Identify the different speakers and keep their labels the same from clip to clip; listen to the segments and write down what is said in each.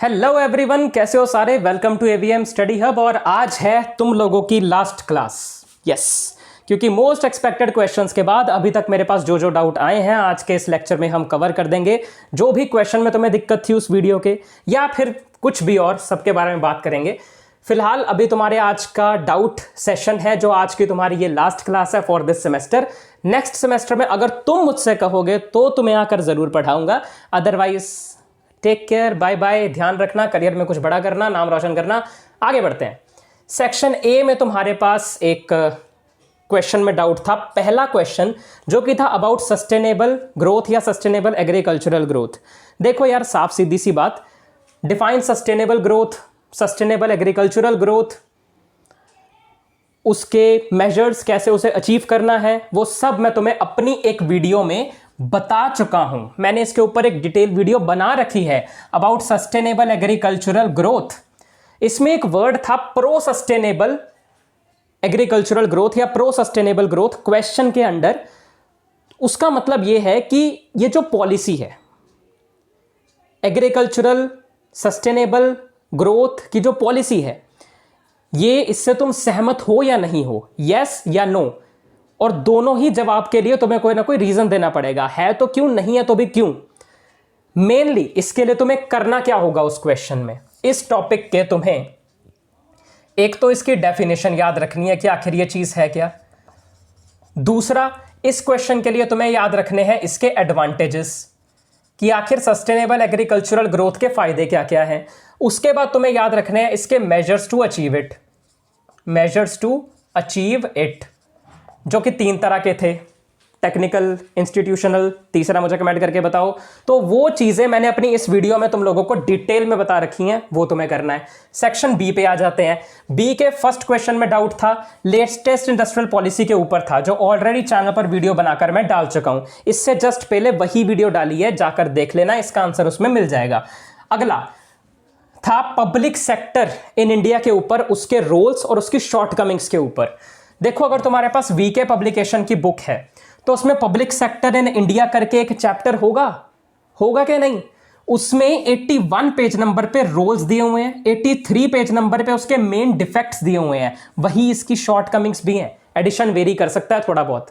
Speaker 1: Hello everyone, कैसे हो सारे। Welcome to AVM study hub. और आज है तुम लोगों की लास्ट क्लास। यस, क्योंकि मोस्ट एक्सपेक्टेड क्वेश्चंस के बाद अभी तक मेरे पास जो डाउट आए हैं आज के इस लेक्चर में हम कवर कर देंगे। जो भी क्वेश्चन में तुम्हें दिक्कत थी उस वीडियो के या फिर कुछ भी और, सबके बारे में बात करेंगे। फिलहाल अभी तुम्हारे आज का डाउट सेशन है, जो आज की तुम्हारी ये लास्ट क्लास है for this semester. Next semester में अगर तुम मुझसे कहोगे तो तुम्हें आकर जरूर पढ़ाऊंगा। Otherwise take care, bye bye. ध्यान रखना, करियर में कुछ बड़ा करना, नाम रोशन करना। आगे बढ़ते हैं। सेक्शन ए में तुम्हारे पास एक क्वेश्चन में डाउट था। पहला क्वेश्चन जो कि था अबाउट सस्टेनेबल ग्रोथ या सस्टेनेबल एग्रीकल्चरल ग्रोथ। देखो यार, साफ सीधी सी बात, define sustainable growth, sustainable agricultural growth, उसके मेजर्स कैसे उसे अचीव करना है, वो सब मैं तुम्हें अपनी एक वीडियो में बता चुका हूं। मैंने इसके ऊपर एक डिटेल वीडियो बना रखी है अबाउट सस्टेनेबल एग्रीकल्चरल ग्रोथ। इसमें एक वर्ड था प्रो सस्टेनेबल एग्रीकल्चरल ग्रोथ या प्रो सस्टेनेबल ग्रोथ क्वेश्चन के अंडर। उसका मतलब यह है कि ये जो पॉलिसी है एग्रीकल्चरल सस्टेनेबल ग्रोथ की, जो पॉलिसी है, ये इससे तुम सहमत हो या नहीं हो, यस या नो। और दोनों ही जवाब के लिए तुम्हें कोई ना कोई रीजन देना पड़ेगा, है तो क्यों, नहीं है तो भी क्यों। मेनली इसके लिए तुम्हें करना क्या होगा उस क्वेश्चन में, इस टॉपिक के तुम्हें एक तो इसकी डेफिनेशन याद रखनी है कि आखिर ये चीज है क्या। दूसरा, इस क्वेश्चन के लिए तुम्हें याद रखने हैं इसके एडवांटेजेस कि आखिर सस्टेनेबल एग्रीकल्चरल ग्रोथ के फायदे क्या क्या हैं। उसके बाद तुम्हें याद रखने हैं इसके measures to achieve it, measures to achieve it, जो कि 3 तरह के थे, टेक्निकल, इंस्टीट्यूशनल। तीसरा मुझे कमेंट करके बताओ। तो वो चीजें मैंने अपनी इस वीडियो में तुम लोगों को डिटेल में बता रखी हैं, वो तुम्हें करना है। सेक्शन बी पे आ जाते हैं। बी के फर्स्ट क्वेश्चन में डाउट था लेटेस्ट इंडस्ट्रियल पॉलिसी के ऊपर था, जो ऑलरेडी चैनल पर वीडियो बनाकर मैं डाल चुका हूं। इससे जस्ट पहले वही वीडियो डाली है, जाकर देख लेना, इसका आंसर उसमें मिल जाएगा। अगला था पब्लिक सेक्टर इन इंडिया के ऊपर, उसके रोल्स और उसकी शॉर्टकमिंग्स के ऊपर। देखो, अगर तुम्हारे पास वीके पब्लिकेशन की बुक है तो उसमें पब्लिक सेक्टर इन इंडिया करके एक चैप्टर होगा क्या नहीं। उसमें 81 पेज नंबर पे रोल्स दिए हुए हैं, 83 पेज नंबर पे उसके मेन डिफेक्ट्स दिए हुए हैं, वही इसकी शॉर्टकमिंग्स भी हैं। एडिशन वेरी कर सकता है थोड़ा बहुत।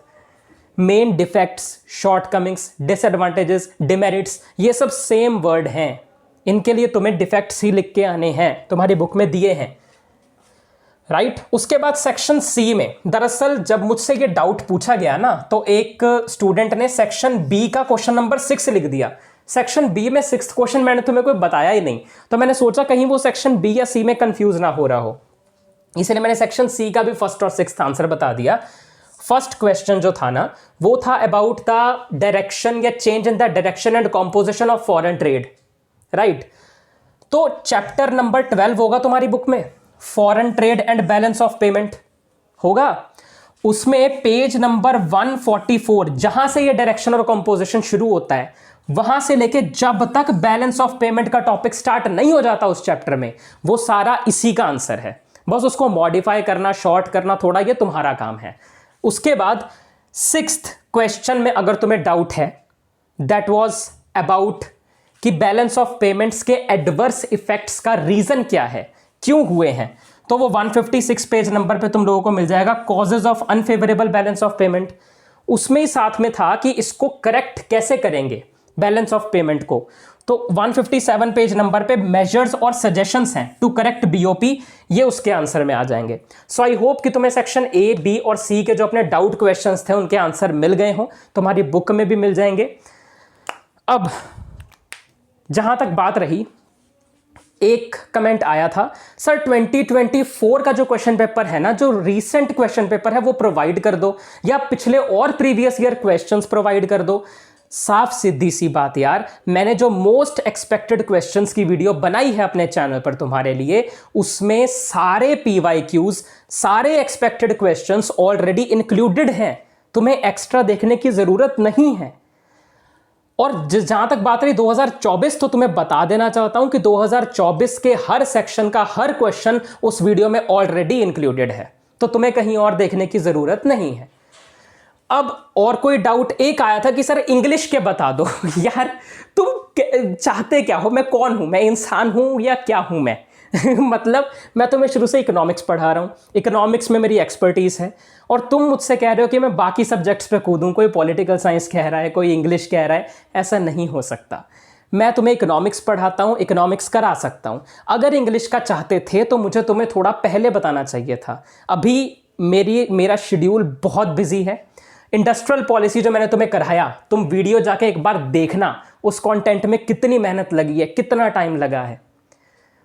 Speaker 1: Main defects, shortcomings, disadvantages, demerits, ये सब सेम वर्ड हैं। इनके लिए तुम्हें डिफेक्ट्स ही लिख के आने हैं, तुम्हारी बुक में दिए हैं, राइट। उसके बाद सेक्शन सी में, दरअसल जब मुझसे ये डाउट पूछा गया ना, तो एक स्टूडेंट ने सेक्शन बी का क्वेश्चन नंबर 6 लिख दिया। सेक्शन बी में 6th क्वेश्चन मैंने तुम्हें कोई बताया ही नहीं, तो मैंने सोचा कहीं वो सेक्शन बी या सी में कंफ्यूज ना हो रहा हो, इसलिए मैंने सेक्शन सी का भी 1st और 6th आंसर बता दिया। फर्स्ट क्वेश्चन जो था ना, वो था अबाउट द डायरेक्शन या change in the direction and composition of foreign trade, right. तो चैप्टर नंबर 12 होगा तुम्हारी बुक में, foreign trade and balance of payment होगा। उसमें पेज नंबर 144, जहां से ये डायरेक्शन और कंपोजिशन शुरू होता है, वहां से लेके जब तक बैलेंस ऑफ पेमेंट का टॉपिक स्टार्ट नहीं हो जाता उस चैप्टर में, वो सारा इसी का आंसर है। बस उसको मॉडिफाई करना, शॉर्ट करना थोड़ा, ये तुम्हारा काम है। उसके बाद 6th क्वेश्चन में अगर तुम्हें डाउट है, दैट वाज अबाउट कि बैलेंस ऑफ पेमेंट्स के एडवर्स इफेक्ट्स का रीजन क्या है, क्यों हुए हैं, तो वो 156 पेज नंबर पे तुम लोगों को मिल जाएगा, causes of unfavourable balance of payment. उसमें ही साथ में था कि इसको करेक्ट कैसे करेंगे बैलेंस ऑफ पेमेंट को, तो 157 पेज नंबर पे मेजर्स और सजेशंस हैं टू करेक्ट बीओपी, ये उसके आंसर में आ जाएंगे। सो आई होप कि तुम्हें सेक्शन ए, बी और सी के जो अपने डाउट क्वेश्चंस थे उनके आंसर मिल गए हों, तुम्हारी बुक में भी मिल जाएंगे। अब जहां तक बात रही, एक कमेंट आया था, सर 2024 का जो क्वेश्चन पेपर है ना, जो रीसेंट क्वेश्चन पेपर है वो प्रोवाइड कर दो, या पिछले और प्रीवियस ईयर क्वेश्चंस प्रोवाइड कर दो। साफ सीधी सी बात यार, मैंने जो मोस्ट एक्सपेक्टेड क्वेश्चंस की वीडियो बनाई है अपने चैनल पर तुम्हारे लिए, उसमें सारे पीवाईक्यूज, सारे एक्सपेक्टेड क्वेश्चंस ऑलरेडी इंक्लूडेड हैं, तुम्हें एक्स्ट्रा देखने की जरूरत नहीं है। और जहां तक बात रही 2024, तो तुम्हें बता देना चाहता हूं कि 2024 के हर सेक्शन का हर क्वेश्चन उस वीडियो में ऑलरेडी इंक्लूडेड है, तो तुम्हें कहीं और देखने की जरूरत नहीं है। अब और कोई डाउट एक आया था कि सर इंग्लिश के बता दो। यार तुम चाहते क्या हो, मैं कौन हूं, मैं इंसान हूं या क्या हूं मैं? मतलब मैं तुम्हें शुरू से इकोनॉमिक्स पढ़ा रहा हूँ, इकोनॉमिक्स में मेरी एक्सपर्टीज है, और तुम मुझसे कह रहे हो कि मैं बाकी सब्जेक्ट्स पे कूदूं, कोई पॉलिटिकल साइंस कह रहा है, कोई इंग्लिश कह रहा है। ऐसा नहीं हो सकता। मैं तुम्हें इकोनॉमिक्स पढ़ाता हूँ, इकोनॉमिक्स करा सकता हूँ। अगर इंग्लिश का चाहते थे तो मुझे तुम्हें थोड़ा पहले बताना चाहिए था। अभी मेरा शेड्यूल बहुत बिजी है। इंडस्ट्रियल पॉलिसी जो मैंने तुम्हें कराया, तुम वीडियो जाके एक बार देखना, उस कंटेंट में कितनी मेहनत लगी है, कितना टाइम लगा है।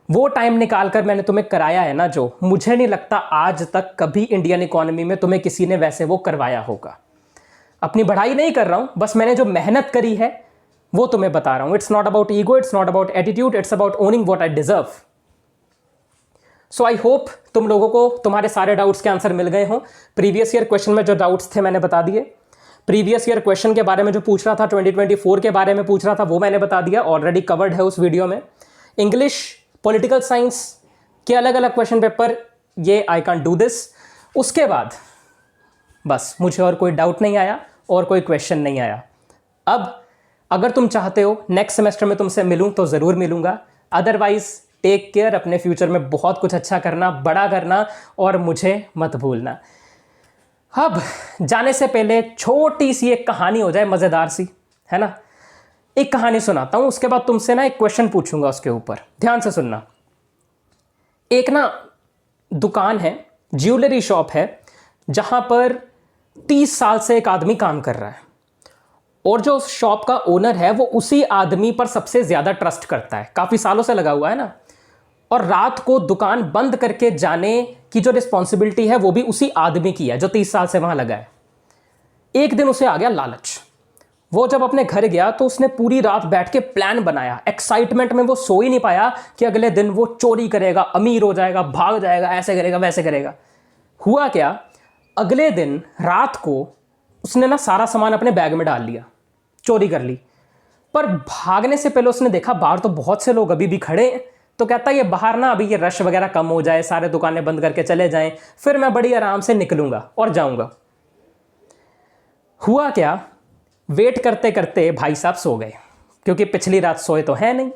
Speaker 1: वो टाइम निकाल कर मैंने तुम्हें कराया है ना, जो मुझे नहीं लगता आज तक कभी इंडियन इकोनॉमी में तुम्हें किसी ने वैसे वो करवाया होगा। अपनी बढ़ाई नहीं कर रहा हूं, बस मैंने जो मेहनत करी है वो तुम्हें बता रहा हूं। It's not about ego, it's not about attitude, it's about owning what I deserve. So I hope तुम लोगों को तुम्हारे सारे डाउट्स के आंसर मिल गए हों। प्रीवियस ईयर क्वेश्चन में जो डाउट्स थे मैंने बता दिए। प्रीवियस ईयर क्वेश्चन के बारे में जो पूछ रहा था, 2024 के बारे में पूछ रहा था, वो मैंने बता दिया, ऑलरेडी कवर्ड है उस वीडियो में। इंग्लिश, पॉलिटिकल साइंस के अलग अलग क्वेश्चन पेपर, ये आई कैन डू दिस। उसके बाद बस मुझे और कोई डाउट नहीं आया और कोई क्वेश्चन नहीं आया। अब अगर तुम चाहते हो नेक्स्ट सेमेस्टर में तुमसे मिलूं तो ज़रूर मिलूंगा। अदरवाइज टेक केयर, अपने फ्यूचर में बहुत कुछ अच्छा करना, बड़ा करना, और मुझे मत भूलना। अब जाने से पहले छोटी सी एक कहानी हो जाए, मज़ेदार सी, है ना। एक कहानी सुनाता हूं, उसके बाद तुमसे ना एक क्वेश्चन पूछूंगा उसके ऊपर, ध्यान से सुनना। एक ना दुकान है, ज्वेलरी शॉप है, जहां पर 30 साल से एक आदमी काम कर रहा है, और जो उस शॉप का ओनर है वो उसी आदमी पर सबसे ज्यादा ट्रस्ट करता है, काफी सालों से लगा हुआ है ना। और रात को दुकान बंद करके जाने की जो रिस्पॉन्सिबिलिटी है वो भी उसी आदमी की है जो 30 साल से वहां लगा है। एक दिन उसे आ गया लालच। वो जब अपने घर गया तो उसने पूरी रात बैठ के प्लान बनाया। एक्साइटमेंट में वो सो ही नहीं पाया कि अगले दिन वो चोरी करेगा, अमीर हो जाएगा, भाग जाएगा, ऐसे करेगा, वैसे करेगा। हुआ क्या, अगले दिन रात को उसने ना सारा सामान अपने बैग में डाल लिया, चोरी कर ली। पर भागने से पहले उसने देखा बाहर तो बहुत से लोग अभी भी खड़े हैं, तो कहता है ये बाहर ना अभी ये रश वगैरह कम हो जाए, सारे दुकानें बंद करके चले जाएं, फिर मैं बड़ी आराम से निकलूंगा और जाऊंगा। हुआ क्या, वेट करते करते भाई साहब सो गए, क्योंकि पिछली रात सोए तो है नहीं।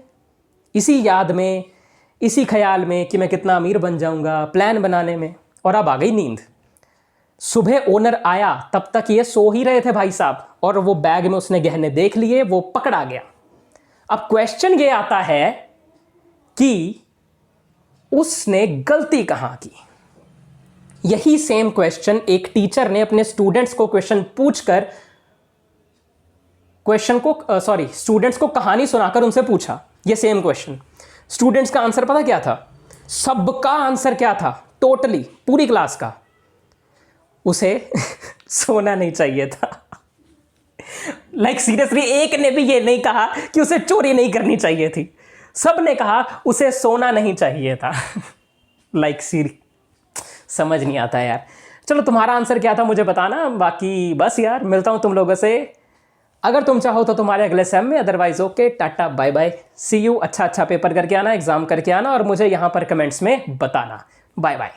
Speaker 1: इसी याद में, इसी ख्याल में कि मैं कितना अमीर बन जाऊंगा, प्लान बनाने में, और अब आ गई नींद। सुबह ओनर आया, तब तक ये सो ही रहे थे भाई साहब, और वो बैग में उसने गहने देख लिए, वो पकड़ा गया। अब क्वेश्चन ये आता है कि उसने गलती कहां की। यही सेम क्वेश्चन एक टीचर ने अपने स्टूडेंट्स को स्टूडेंट्स को कहानी सुनाकर उनसे पूछा। ये सेम क्वेश्चन स्टूडेंट्स का आंसर पता क्या था? सबका आंसर क्या था? टोटली पूरी क्लास का, उसे सोना नहीं चाहिए था। लाइक सीरियसली, एक ने भी ये नहीं कहा कि उसे चोरी नहीं करनी चाहिए थी, सब ने कहा उसे सोना नहीं चाहिए था। लाइक समझ नहीं आता यार। चलो तुम्हारा आंसर क्या था मुझे बताना, बाकी बस यार मिलता हूं तुम लोगों से अगर तुम चाहो तो तुम्हारे अगले सेम में। Otherwise okay, tata bye bye, see you. अच्छा पेपर करके आना, एग्जाम करके आना, और मुझे यहां पर कमेंट्स में बताना। Bye bye.